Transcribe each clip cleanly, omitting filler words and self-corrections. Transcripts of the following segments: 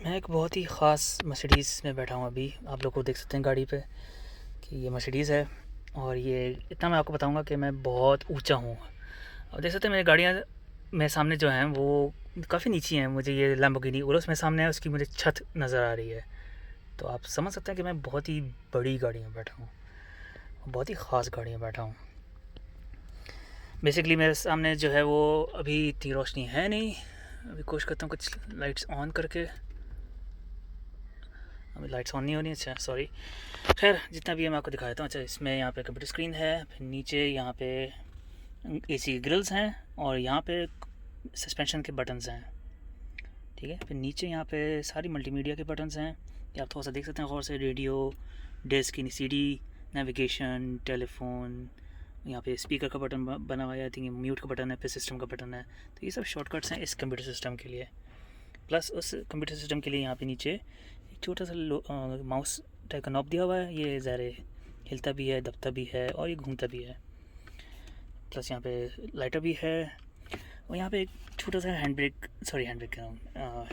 मैं एक बहुत ही ख़ास मर्सिडीज़ में बैठा हूँ अभी। आप लोग को देख सकते हैं गाड़ी पे कि ये मर्सिडीज़ है। और ये इतना मैं आपको बताऊँगा कि मैं बहुत ऊंचा हूँ। अब देख सकते हैं मेरी गाड़ियाँ मेरे सामने जो हैं वो काफ़ी नीची हैं। मुझे ये लैम्बोर्गिनी उरुस मेरे सामने है, उसकी मुझे छत नज़र आ रही है। तो आप समझ सकते हैं कि मैं बहुत ही बड़ी गाड़ी में बैठा हूँ, बहुत ही ख़ास गाड़ी में बैठा हूँ। बेसिकली मेरे सामने जो है वो अभी इतनी रोशनी है नहीं। अभी कोशिश करता हूँ कुछ लाइट्स ऑन करके। अभी लाइट्स ऑन नहीं हो रही, अच्छा सॉरी। खैर जितना भी है मैं आपको दिखा देता हूँ। अच्छा, इसमें यहाँ पे कंप्यूटर स्क्रीन है, फिर नीचे यहाँ पे एसी की ग्रिल्स हैं और यहाँ पे सस्पेंशन के बटन्स हैं। ठीक है, फिर नीचे यहाँ पे सारी मल्टीमीडिया के बटन्स हैं। ये आप थोड़ा सा देख सकते हैं गौर से। रेडियो, डिस्क यानी सीडी, नेविगेशन, टेलीफोन, यहाँ पे स्पीकर का बटन बना हुआ है। आई थिंक म्यूट का बटन है, फिर सिस्टम का बटन है। तो ये सब शॉर्टकट्स हैं इस कंप्यूटर सिस्टम के लिए। प्लस उस कंप्यूटर सिस्टम के लिए यहाँ पे नीचे एक छोटा सा माउस टाइप का नॉब दिया हुआ है। ये ज़ाहिर हिलता भी है, दबता भी है और ये घूमता भी है। प्लस यहाँ पे लाइटर भी है और यहाँ पे एक छोटा सा hand brake, sorry hand brake कह रहा हूँ,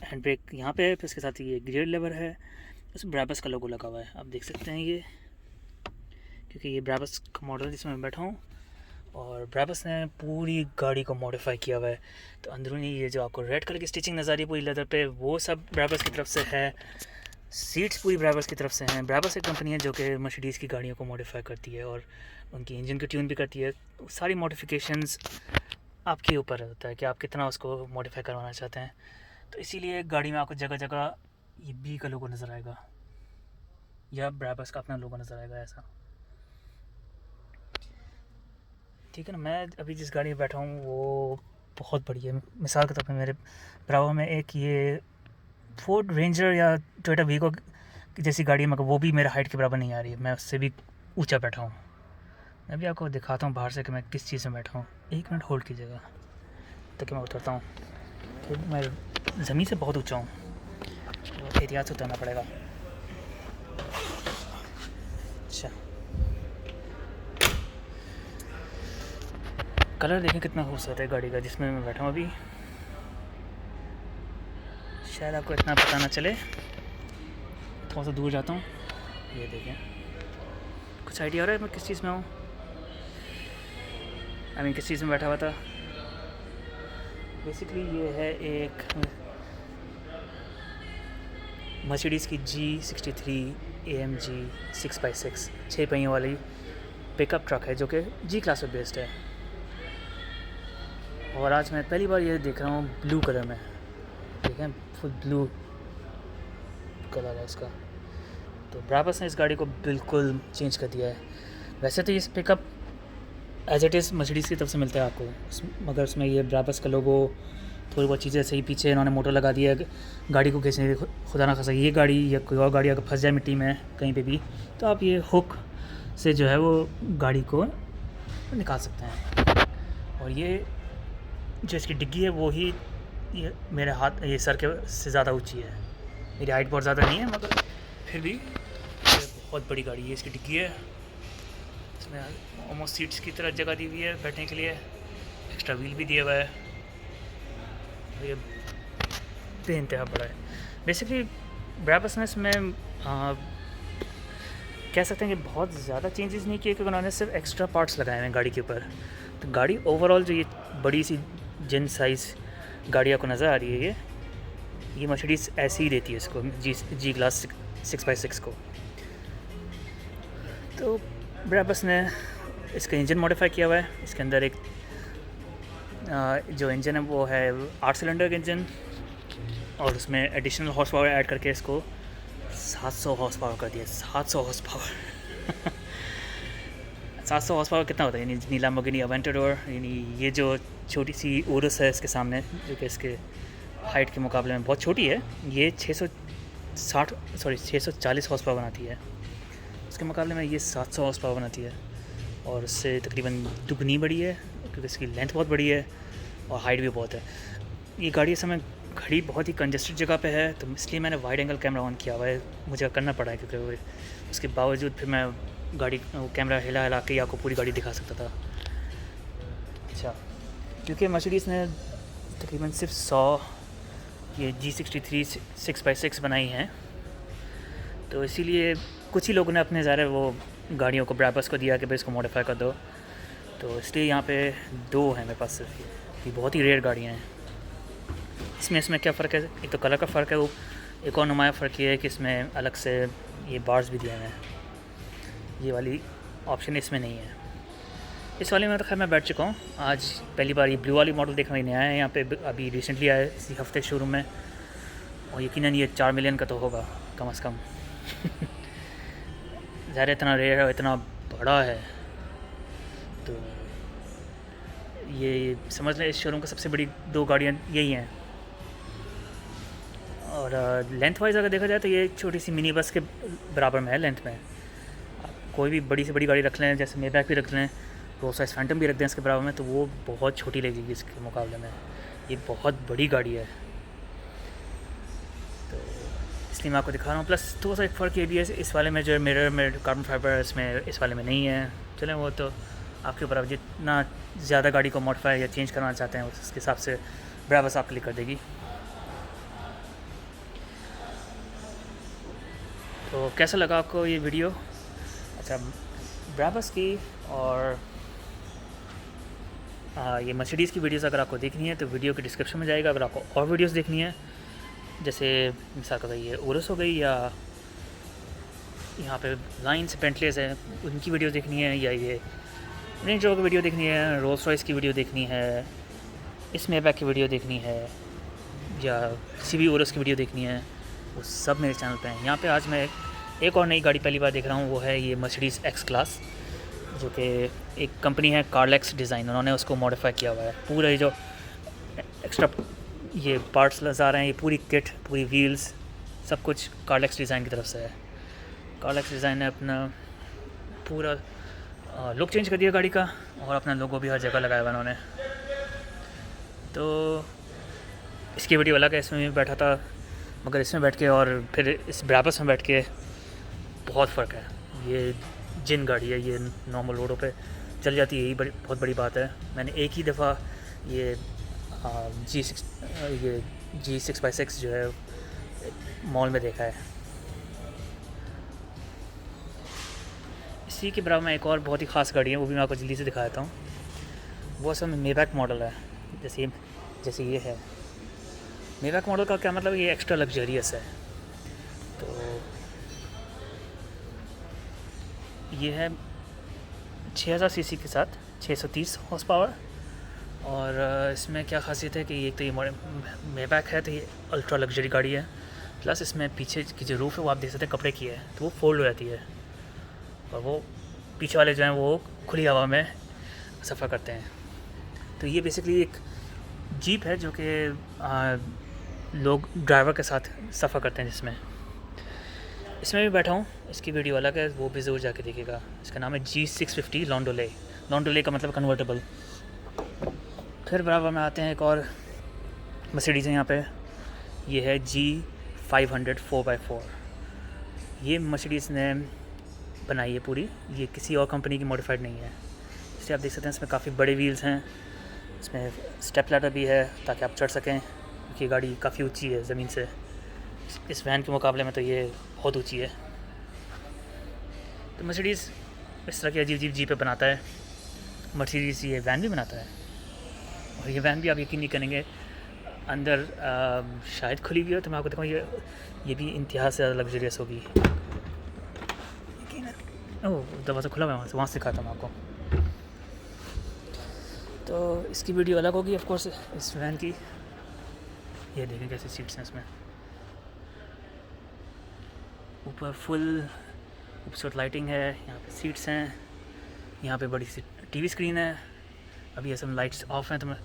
हैंड ब्रेक यहाँ पे है। फिर उसके साथ ये गियर लेवर है। उस ब्राबस का लोगो लगा हुआ है, आप देख सकते हैं ये, क्योंकि ये ब्राबस का मॉडल जिसमें मैं बैठा हूँ। और ब्राबस ने पूरी गाड़ी को मॉडिफाई किया हुआ है। तो अंदरूनी ये जो आपको रेड कलर की स्टिचिंग नज़र आ रही है पूरी लेदर पे, वो सब ब्राबस की तरफ से है। सीट्स पूरी ब्राबस की तरफ से हैं। ब्राबस एक कंपनी है जो कि मर्सिडीज़ की गाड़ियों को मॉडिफाई करती है और उनकी इंजन को ट्यून भी करती है। सारी मॉडिफिकेशंस आपके ऊपर होता है कि आप कितना उसको मॉडिफाई करवाना चाहते हैं। तो इसीलिए गाड़ी में आपको जगह जगह ये बी का लोगो नज़र आएगा या ब्राबस का अपना लोगो नज़र आएगा, ऐसा। ठीक है ना। मैं अभी जिस गाड़ी में बैठा हूँ वो बहुत बड़ी है। मिसाल के तौर पर मेरे बराबर में एक ये फोर्ड रेंजर या टोयोटा वीगो जैसी गाड़ी है, मगर वो भी मेरे हाइट के बराबर नहीं आ रही है। मैं उससे भी ऊंचा बैठा हूँ। मैं भी आपको दिखाता हूँ बाहर से कि मैं किस चीज़ में बैठा हूँ। एक मिनट होल्ड कीजिएगा ताकि मैं उतरता हूँ, कि मैं ज़मीन से बहुत ऊंचा हूँ, तो एहतियात से उतरना पड़ेगा। अच्छा, कलर देखें कितना खूबसूरत है गाड़ी का जिसमें मैं बैठा हूँ अभी। शायद आपको इतना पता ना चले, थोड़ा सा दूर जाता हूँ। ये देखें, कुछ आइडिया हो रहा है मैं किस चीज़ में हूँ? आई मीन किस चीज़ में बैठा हुआ था। बेसिकली ये है एक मर्सिडीज़ की G63 AMG 6x6 छः पहियों वाली पिकअप ट्रक है जो कि जी क्लास पे बेस्ड है। और आज मैं पहली बार ये देख रहा हूँ ब्लू कलर में। देखें, फुल ब्लू कलर है इसका। तो ब्राबस ने इस गाड़ी को बिल्कुल चेंज कर दिया है। वैसे तो ये pickup as it is Mercedes की तरफ से मिलता है आपको, मगर उसमें ये ब्राबस का लोगो, थोड़ी बहुत चीज़ें सही, पीछे इन्होंने मोटर लगा दिया है गाड़ी को खींचने के। खुदा ना खासा ये गाड़ी या कोई और गाड़ी अगर फंस जाए मिट्टी में कहीं पे भी, तो आप ये हुक से जो है वो गाड़ी को निकाल सकते हैं। और ये जो इसकी डिग्गी है वो ही ये मेरे हाथ, ये सर के से ज़्यादा ऊंची है। मेरी हाइट बहुत ज़्यादा नहीं है, मगर फिर भी ये बहुत बड़ी गाड़ी है। इसकी डिग्गी है, इसमें ऑलमोस्ट सीट्स की तरह जगह दी हुई है बैठने के लिए। एक्स्ट्रा व्हील भी दिया हुआ है। ये बेइंतहा बड़ा है। बेसिकली ब्राबस ने इसमें कह सकते हैं कि बहुत ज़्यादा चेंजेस नहीं किए, क्योंकि उन्होंने सिर्फ एक्स्ट्रा पार्ट्स लगाए हैं गाड़ी के ऊपर। तो गाड़ी ओवरऑल जो ये बड़ी सी जिन साइज़ गाड़ी आपको नज़र आ रही है, ये मर्सिडीज़ ऐसे ही देती है इसको, जी क्लास 6x6 को। तो ब्राबस ने इसका इंजन मॉडिफाई किया हुआ है। इसके अंदर एक जो इंजन है वो है 8 सिलेंडर का इंजन, और उसमें एडिशनल हॉर्स पावर ऐड करके इसको 700 हॉर्स पावर कर दिया। 700 हॉर्स पावर 700 हॉर्स पावर कितना होता है? यानी नीला लैम्बोर्गिनी अवेंटडोर, यानी ये जो छोटी सी उरुस है इसके सामने, जो कि इसके हाइट के मुकाबले में बहुत छोटी है, ये 640 हॉर्स पावर बनाती है। उसके मुकाबले में ये 700 हॉर्स पावर बनाती है, और उससे तकरीबन दुगनी बड़ी है, क्योंकि इसकी लेंथ बहुत बड़ी है और हाइट भी बहुत है। ये गाड़ी इस समय खड़ी बहुत ही कंजेस्टेड जगह पे है, तो इसलिए मैंने वाइड एंगल कैमरा ऑन किया हुआ है। मुझे करना पड़ा है, क्योंकि उसके बावजूद फिर मैं गाड़ी कैमरा हिला हिला के आपको पूरी गाड़ी दिखा सकता था। अच्छा, क्योंकि मर्सिडीज़ ने तकरीबन सिर्फ ये G63 6x6 बनाई हैं, तो इसीलिए कुछ ही लोगों ने अपने ज़ाहिर वो गाड़ियों को ब्राबस को दिया कि भाई इसको मॉडिफाई कर दो, तो इसलिए यहाँ पे 2 हैं मेरे पास सिर्फ। ये बहुत ही रेयर गाड़ियाँ हैं। इसमें क्या फ़र्क है, एक तो कलर का फ़र्क है, वो एक और नुमाया फ़र्क ये है कि इसमें अलग से ये बार्स भी दिए हुए हैं। ये वाली ऑप्शन इसमें नहीं है। इस वाले में तो खैर मैं बैठ चुका हूँ। आज पहली बार ये ब्लू वाली मॉडल देखने नहीं आया है यहाँ पे, अभी रिसेंटली आया इसी हफ्ते शोरूम में, और यकीनन ये 4 मिलियन का तो होगा कम से कम। ज़ाहिर इतना रेयर है, इतना बड़ा है, तो ये समझ लें इस शोरूम का सबसे बड़ी 2 गाड़ियाँ यही हैं। और लेंथ वाइज अगर देखा जाए तो ये छोटी सी मिनी बस के बराबर में है लेंथ में। कोई भी बड़ी से बड़ी गाड़ी रख लें, जैसे मेबैक भी रख लें, रोल्स रॉयस फैंटम भी रख दें इसके बराबर में, तो वो बहुत छोटी लगेगी इसके मुकाबले में। ये बहुत बड़ी गाड़ी है, तो इसलिए मैं आपको दिखा रहा हूँ। प्लस थोड़ा सा एक फ़र्क ये भी है, इस वाले में जो मिरर में कार्बन फाइबर इसमें इस वाले में नहीं है। चलें वो तो आपके ऊपर, जितना ज़्यादा गाड़ी को मॉडिफाई या चेंज करना चाहते हैं उसके हिसाब से ब्राबस आप क्लिक कर देगी। तो कैसा लगा आपको ये वीडियो? अच्छा, ब्राबस की और ये मर्सिडीज़ की वीडियोस अगर आपको देखनी है तो वीडियो के डिस्क्रिप्शन में जाएगा। अगर आपको और वीडियोस देखनी है, जैसे मिसाल का ये ओरस हो गई, या यहाँ पे लाइन्स बेंटलेस है उनकी वीडियो देखनी है, या ये रेंज रोवर की वीडियो देखनी है, रोल्स रॉयस की वीडियो देखनी है, इस मेबैक की वीडियो देखनी है, या किसी भी ओरस की वीडियो देखनी है, वो सब मेरे चैनल पे हैं। यहाँ पे आज मैं एक और नई गाड़ी पहली बार देख रहा हूँ, वो है ये मर्सिडीज़ एक्स क्लास, जो कि एक कंपनी है कार्लेक्स डिज़ाइन, उन्होंने उसको मॉडिफाई किया हुआ है। पूरा ये जो एक्स्ट्रा ये पार्ट्स लगा रहे हैं, ये पूरी किट, पूरी व्हील्स, सब कुछ कार्लेक्स डिज़ाइन की तरफ से है। कार्लेक्स डिज़ाइन ने अपना पूरा लुक चेंज कर दिया गाड़ी का, और अपना लोगो भी हर जगह लगाया हुआ उन्होंने। तो इसकी वीडियो अलग है, इसमें भी बैठा था, मगर इसमें बैठ के और फिर इस ब्राबस में बैठ के बहुत फ़र्क है। ये जिन गाड़ी है, ये नॉर्मल रोडों पे चल जाती है, यही बहुत बड़ी बात है। मैंने एक ही दफ़ा ये G6x6 जो है मॉल में देखा है। इसी के बराबर में एक और बहुत ही ख़ास गाड़ी है, वो भी मैं आपको जल्दी से दिखा देता हूँ। वो असल में मेबैक मॉडल है, जैसे ये है। मेबैक मॉडल का क्या मतलब, ये एक्स्ट्रा लग्जरियस है। तो ये है 6000 सीसी के साथ 630 हॉर्स पावर, और इसमें क्या खासियत है कि एक तो ये मेबैक है, तो ये अल्ट्रा लग्जरी गाड़ी है। प्लस इसमें पीछे की जो रूफ़ है वो आप देख सकते हैं कपड़े की है, तो वो फोल्ड हो जाती है, और वो पीछे वाले जो हैं वो खुली हवा में सफ़र करते हैं। तो ये बेसिकली एक जीप है जो कि लोग ड्राइवर के साथ सफ़र करते हैं, जिसमें इसमें भी बैठा हूँ। इसकी वीडियो अलग है, वो भी ज़रूर जाके देखिएगा। इसका नाम है G650 लॉन्डोले। लॉन्डोले का मतलब कन्वर्टेबल। फिर बराबर में आते हैं एक और मर्सिडीज़ है यहाँ पे, ये है G500 4x4। ये मर्सिडीज़ ने बनाई है पूरी, ये किसी और कंपनी की मॉडिफाइड नहीं है। इसलिए आप देख सकते हैं इसमें काफ़ी बड़े व्हील्स हैं, इसमें स्टेप लैडर भी है ताकि आप चढ़ सकें, क्योंकि ये गाड़ी काफ़ी ऊंची है ज़मीन से। इस वैन के मुकाबले में तो ये बहुत ऊंची है। तो मर्सिडीज़ इस तरह की अजीब जीपें बनाता है। मर्सिडीज़ ये वैन भी बनाता है, और ये वैन भी आप यकीन नहीं करेंगे अंदर शायद खुली हुई हो, तो मैं आपको दिखाऊँ, ये भी इंतहा से ज़्यादा लग्जरियस होगी। ओह, दरवाज़ा खुला हुआ है, वहाँ से दिखाता हूँ आपको। तो इसकी वीडियो अलग होगी ऑफ कोर्स इस वैन की। ये देखें कैसे सीट्स हैं इसमें, ऊपर फुल खूबसूरत लाइटिंग है, यहाँ पे सीट्स हैं, यहाँ पे बड़ी सी टीवी स्क्रीन है। अभी ये सब लाइट्स ऑफ हैं, तो मैं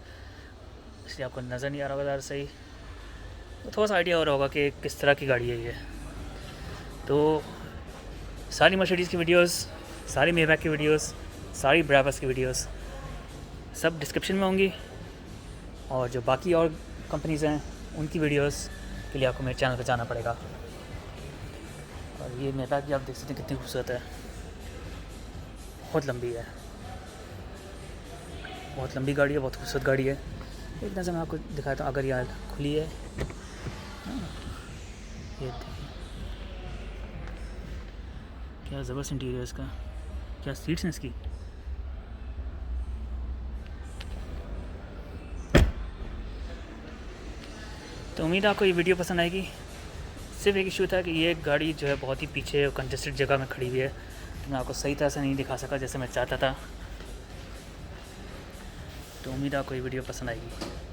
इसलिए आपको नज़र नहीं आ रहा होगा ज़्यादा सही, तो थोड़ा सा आइडिया हो रहा होगा कि किस तरह की गाड़ी है ये। तो सारी मर्सिडीज़ की वीडियोस, सारी मेबैक की वीडियोस, सारी ब्राबस की वीडियोस सब डिस्क्रिप्शन में होंगी, और जो बाकी और कंपनीज़ हैं उनकी वीडियोस के लिए आपको मेरे चैनल पर जाना पड़ेगा। और ये मेबैक भी आप देख सकते हैं कितनी खूबसूरत है, बहुत लंबी है, बहुत लंबी गाड़ी है, बहुत खूबसूरत गाड़ी है। एक नज़र मैं आपको दिखाता हूँ, अगर यहाँ खुली है बड़ा ज़बरदस्त इंटीरियर इसका। क्या सीट्स हैं इसकी। तो उम्मीद है आपको ये वीडियो पसंद आएगी। सिर्फ एक इशू था कि ये गाड़ी जो है बहुत ही पीछे कंजेस्टेड जगह में खड़ी हुई है, तो मैं आपको सही तरह से नहीं दिखा सका जैसे मैं चाहता था। तो उम्मीद है आपको ये वीडियो पसंद आएगी।